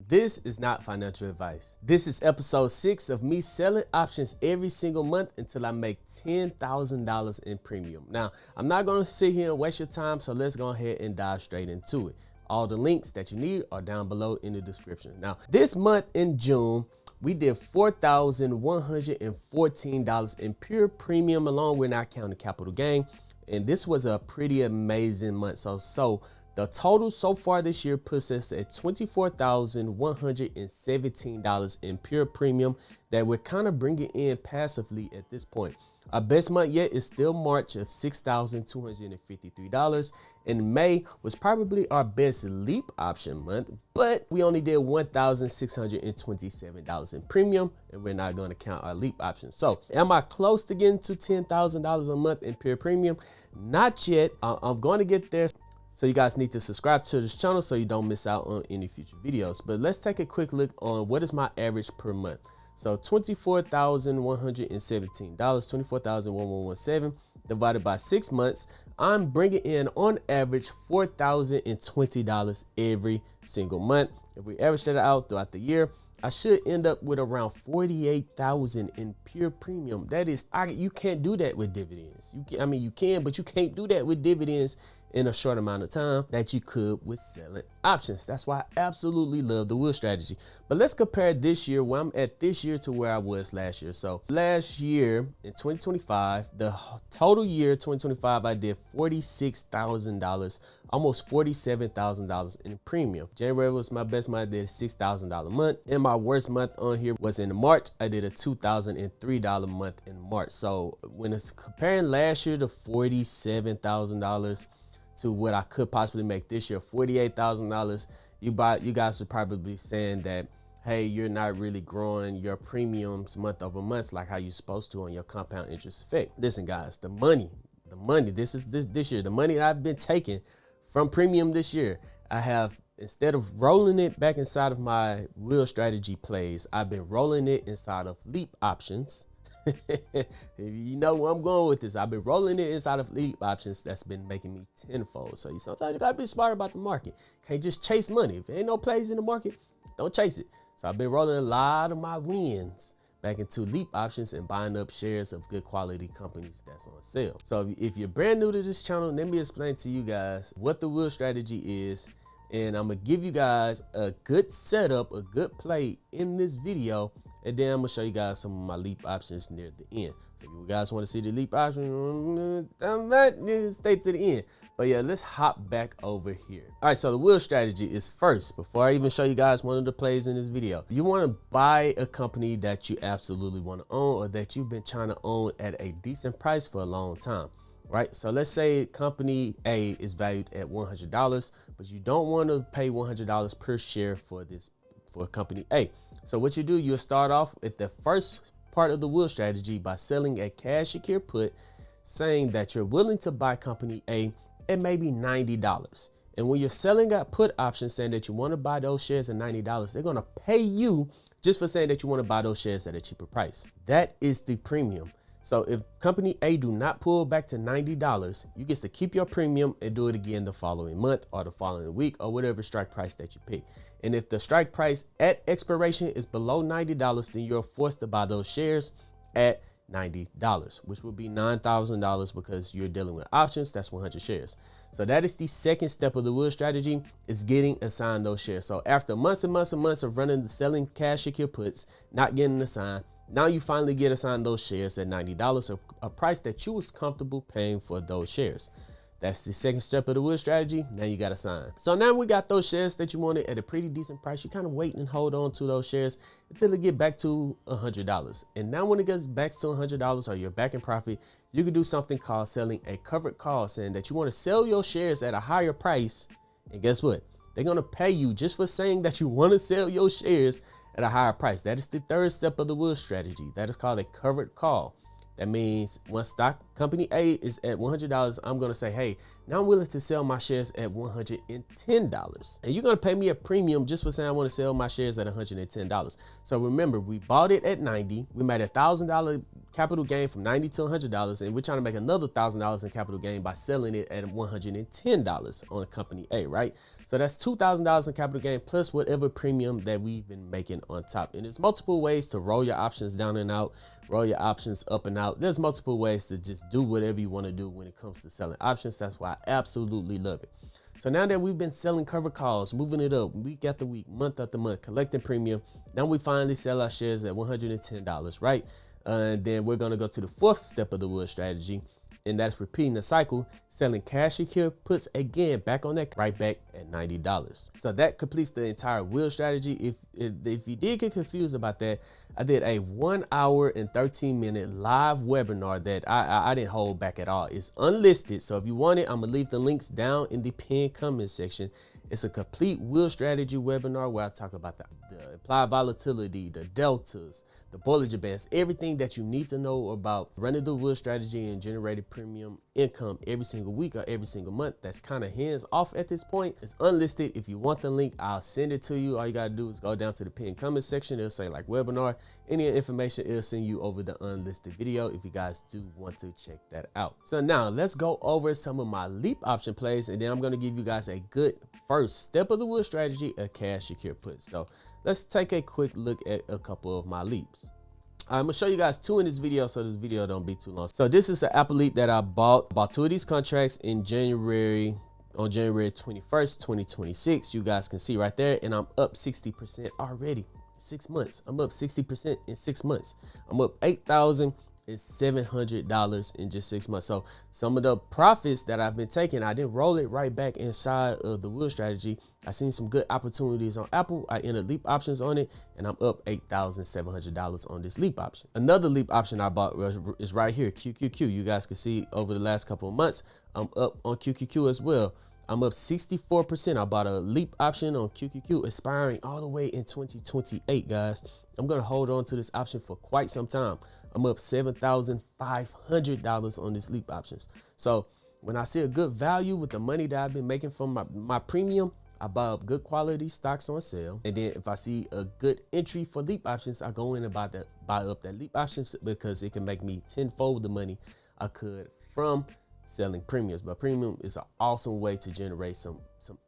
This is not financial advice. This is episode 6 of me selling options every single month until I make $10,000 in premium. Now, I'm not going to sit here and waste your time, so let's go ahead and dive straight into it. All the links that you need are down below in the description. Now, this month in June, we did $4,114 in pure premium alone. We're not counting capital gain. And this was a pretty amazing month. So the total so far this year puts us at $24,117 in pure premium that we're kind of bringing in passively at this point. Our best month yet is still March of $6,253. And May was probably our best leap option month, but we only did $1,627 in premium, and we're not going to count our leap options. So am I close to getting to $10,000 a month in pure premium? Not yet. I'm going to get there. So you guys need to subscribe to this channel so you don't miss out on any future videos. But let's take a quick look on what is my average per month. So $24,117, $24,1117 divided by 6 months. I'm bringing in on average $4,020 every single month. If we average that out throughout the year, I should end up with around $48,000 in pure premium. That is, you can't do that with dividends. You can, but you can't do that with dividends in a short amount of time that you could with selling options. That's why I absolutely love the wheel strategy. But let's compare this year, where I'm at this year, to where I was last year. So last year in 2025, the total year 2025, I did $46,000, almost $47,000 in premium. January was my best month. I did a $6,000 month. And my worst month on here was in March. I did a $2,003 month in March. So when it's comparing last year to $47,000 to what I could possibly make this year, $48,000, you guys are probably saying that, hey, you're not really growing your premiums month over month like how you're supposed to on your compound interest effect. Listen, guys, the money, this year, the money I've been taking from premium this year, I have, instead of rolling it back inside of my wheel strategy plays, I've been rolling it inside of leap options. You know where I'm going with this. I've been rolling it inside of leap options. That's been making me tenfold. So sometimes you gotta be smart about the market. Can't just chase money. If there ain't no plays in the market, don't chase it. So I've been rolling a lot of my wins back into leap options and buying up shares of good quality companies that's on sale. So if you're brand new to this channel, let me explain to you guys what the wheel strategy is. And I'm gonna give you guys a good setup, a good play in this video. And then I'm gonna show you guys some of my leap options near the end. So if you guys want to see the leap options, stay to the end. But yeah, let's hop back over here. All right, so the wheel strategy is first, before I even show you guys one of the plays in this video, you want to buy a company that you absolutely want to own, or that you've been trying to own at a decent price for a long time. Right, so let's say company A is valued at $100, but you don't want to pay $100 per share for company A. So what you do, you'll start off at the first part of the wheel strategy by selling a cash secure put, saying that you're willing to buy company A at maybe $90. And when you're selling a put option saying that you want to buy those shares at $90, they're going to pay you just for saying that you want to buy those shares at a cheaper price. That is the premium. So if company A do not pull back to $90, you get to keep your premium and do it again the following month or the following week or whatever strike price that you pick. And if the strike price at expiration is below $90, then you're forced to buy those shares at $90, which will be $9,000 because you're dealing with options. That's 100 shares. So that is the second step of the wheel strategy, is getting assigned those shares. So after months and months and months of running the selling cash secure puts, not getting assigned, now you finally get assigned those shares at $90, a price that you was comfortable paying for those shares. That's the second step of the wheel strategy. Now you got assigned. So now we got those shares that you wanted at a pretty decent price. You kind of wait and hold on to those shares until it get back to $100. And now when it gets back to $100 or you're back in profit, you can do something called selling a covered call, saying that you want to sell your shares at a higher price. And guess what? They're going to pay you just for saying that you want to sell your shares at a higher price. That is the third step of the wheel strategy. That is called a covered call. That means when stock company A is at $100, I'm going to say, hey, now I'm willing to sell my shares at $110. And you're going to pay me a premium just for saying I want to sell my shares at $110. So remember, we bought it at 90. We made $1,000 capital gain from $90 to $100, and we're trying to make another $1,000 in capital gain by selling it at $110 on company A, right? So that's $2,000 in capital gain plus whatever premium that we've been making on top. And there's multiple ways to roll your options down and out, roll your options up and out. There's multiple ways to just do whatever you want to do when it comes to selling options. That's why I absolutely love it. So now that we've been selling covered calls, moving it up week after week, month after month, collecting premium, now we finally sell our shares at $110, right? And then we're going to go to the fourth step of the wood strategy, and that's repeating the cycle, selling cash secure puts again back on that right back at $90. So that completes the entire wheel strategy. If you did get confused about that, I did a 1 hour and 13-minute live webinar that I didn't hold back at all. It's unlisted, so if you want it, I'm gonna leave the links down in the pinned comment section. It's a complete wheel strategy webinar where I talk about the implied volatility, the deltas, the Bollinger Bands, everything that you need to know about running the wheel strategy and generating premium income every single week or every single month. That's kind of hands off at this point. It's unlisted. If you want the link, I'll send it to you. All you gotta do is go down to the pinned comment section. It'll say like webinar. Any information, it'll send you over the unlisted video if you guys do want to check that out. So now let's go over some of my leap option plays, and then I'm gonna give you guys a good first step of the wood strategy, a cash secure put. So let's take a quick look at a couple of my leaps. I'm gonna show you guys two in this video, so this video don't be too long. So this is an Apple leap that I bought two of these contracts in January, on January 21st, 2026. You guys can see right there, and I'm up 60% already. 6 months. I'm up 60% in 6 months. I'm up $8,700 in just 6 months. So some of the profits that I've been taking, I didn't roll it right back inside of the wheel strategy. I seen some good opportunities on Apple. I entered leap options on it, and I'm up $8,700 on this leap option. Another leap option I bought is right here, QQQ. You guys can see over the last couple of months, I'm up on QQQ as well. I'm up 64%. I bought a leap option on QQQ expiring all the way in 2028, guys. I'm going to hold on to this option for quite some time. I'm up $7,500 on this leap options. So when I see a good value with the money that I've been making from my premium, I buy up good quality stocks on sale. And then if I see a good entry for leap options, I go in and buy up that leap options because it can make me tenfold the money I could from selling premiums. But premium is an awesome way to generate some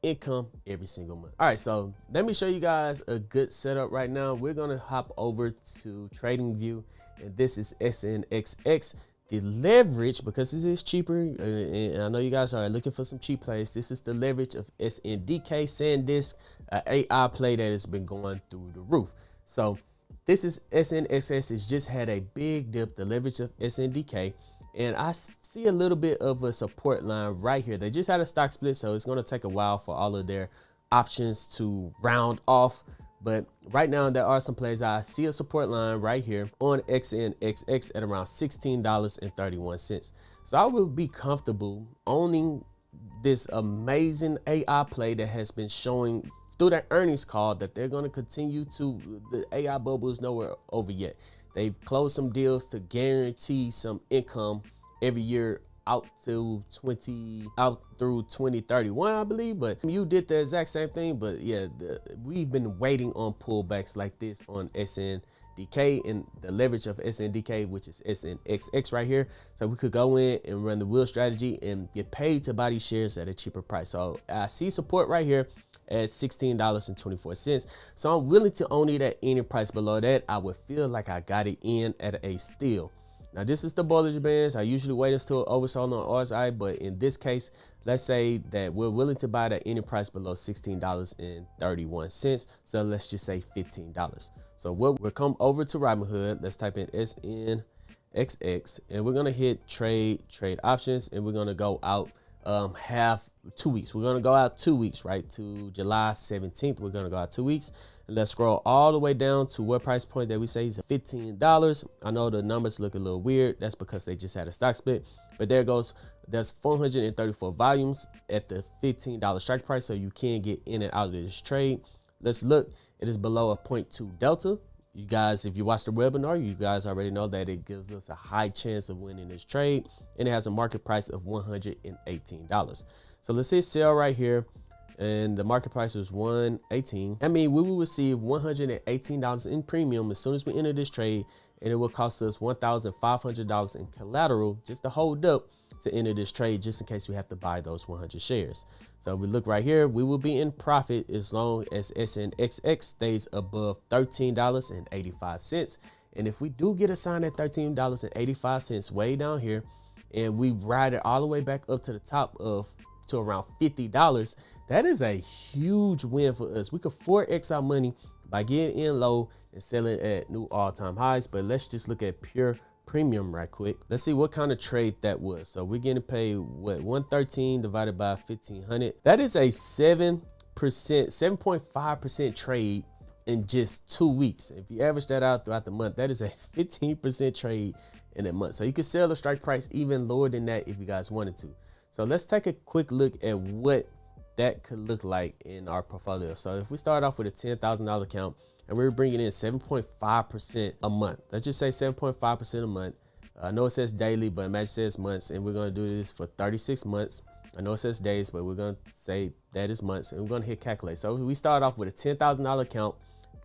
income every single month. All right, so let me show you guys a good setup right now. We're gonna hop over to TradingView, and this is SNXX. The leverage, because this is cheaper, and I know you guys are looking for some cheap plays, this is the leverage of SNDK, SanDisk, AI play that has been going through the roof. So this is SNXX. It's just had a big dip, the leverage of SNDK. And I see a little bit of a support line right here. They just had a stock split, so it's going to take a while for all of their options to round off. But right now, there are some plays. I see a support line right here on XNXX at around $16.31. So I will be comfortable owning this amazing AI play that has been showing through their earnings call that they're going to continue to. The AI bubble is nowhere over yet. They've closed some deals to guarantee some income every year out through 2031, I believe. But you did the exact same thing. But yeah, we've been waiting on pullbacks like this on SNDK and the leverage of SNDK, which is SNXX right here. So we could go in and run the wheel strategy and get paid to buy these shares at a cheaper price. So I see support right here at $16.24. So I'm willing to own it at any price below that. I would feel like I got it in at a steal. Now this is the Bollinger Bands. I usually wait until oversold on RSI, but in this case, let's say that we're willing to buy it at any price below $16.31. So let's just say $15. So we'll come over to Robinhood. Let's type in SNXX, and we're gonna hit trade options, and we're gonna go out 2 weeks. We're gonna go out 2 weeks, right, to July 17th. We're gonna go out 2 weeks, and let's scroll all the way down to what price point that we say is $15. I know the numbers look a little weird. That's because they just had a stock split, but there goes. There's 434 volumes at the $15 strike price, so you can get in and out of this trade. Let's look. It is below a 0.2 delta. You guys, if you watch the webinar, you guys already know that it gives us a high chance of winning this trade, and it has a market price of $118. So let's hit sell right here, and the market price was 118. I mean, we will receive $118 in premium as soon as we enter this trade, and it will cost us $1,500 in collateral just to hold up to enter this trade, just in case we have to buy those 100 shares. So if we look right here, we will be in profit as long as SNXX stays above $13.85. And if we do get assigned at $13.85 way down here, and we ride it all the way back up to the top to around $50, that is a huge win for us. We could 4x our money by getting in low and selling at new all-time highs. But let's just look at pure premium right quick. Let's see what kind of trade that was. So we're getting paid what, 113 divided by 1500. That is a 7.5% trade in just 2 weeks. If you average that out throughout the month, that is a 15% trade in a month. So you can sell the strike price even lower than that if you guys wanted to. So let's take a quick look at what that could look like in our portfolio. So if we start off with a $10,000 account and we're bringing in 7.5% a month, let's just say 7.5% a month. I know it says daily, but imagine it says months, and we're going to do this for 36 months. I know it says days, but we're going to say that is months, and we're going to hit calculate. So we start off with a $10,000 account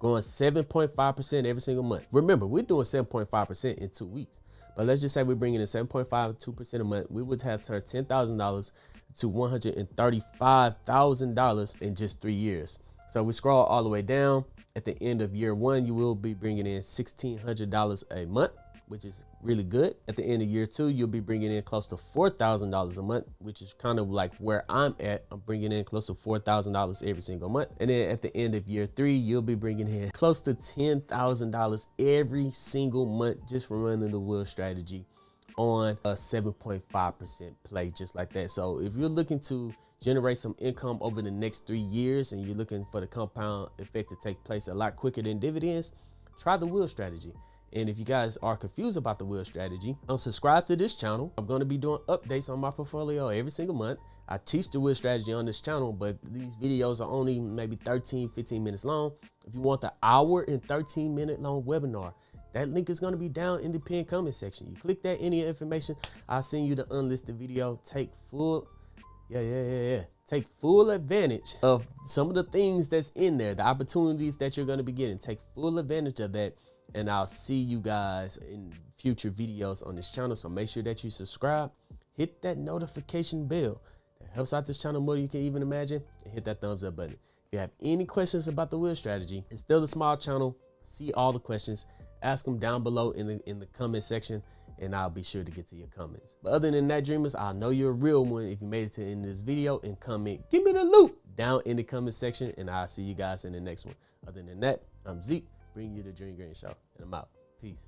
going 7.5% every single month. Remember, we're doing 7.5% in 2 weeks, but let's just say we're bringing in 7.52% a month. We would have turned $10,000 to $135,000 in just 3 years. So we scroll all the way down. At the end of year one, you will be bringing in $1,600 a month, which is really good. At the end of year two, you'll be bringing in close to $4,000 a month, which is kind of like where I'm at. I'm bringing in close to $4,000 every single month. And then at the end of year three, you'll be bringing in close to $10,000 every single month just from running the wheel strategy on a 7.5% play, just like that. So if you're looking to generate some income over the next 3 years and you're looking for the compound effect to take place a lot quicker than dividends, try the wheel strategy. And if you guys are confused about the wheel strategy, subscribe to this channel. I'm going to be doing updates on my portfolio every single month. I teach the wheel strategy on this channel, but these videos are only maybe 13-15 minutes long. If you want the hour and 13-minute long webinar, that link is going to be down in the pinned comment section. You click that, any information, I'll send you the unlisted video. Take full take full advantage of some of the things that's in there, the opportunities that you're going to be getting. Take full advantage of that, and I'll see you guys in future videos on this channel. So make sure that you subscribe, hit that notification bell. That helps out this channel more than you can even imagine, and hit that thumbs up button. If you have any questions about the wheel strategy, it's still a small channel. See all the questions, ask them down below in the comment section, and I'll be sure to get to your comments. But other than that, dreamers, I know you're a real one if you made it to the end of this video and comment, give me the loot down in the comment section, and I'll see you guys in the next one. Other than that, I'm Zeke, bringing you the Dream Green Show, and I'm out. Peace.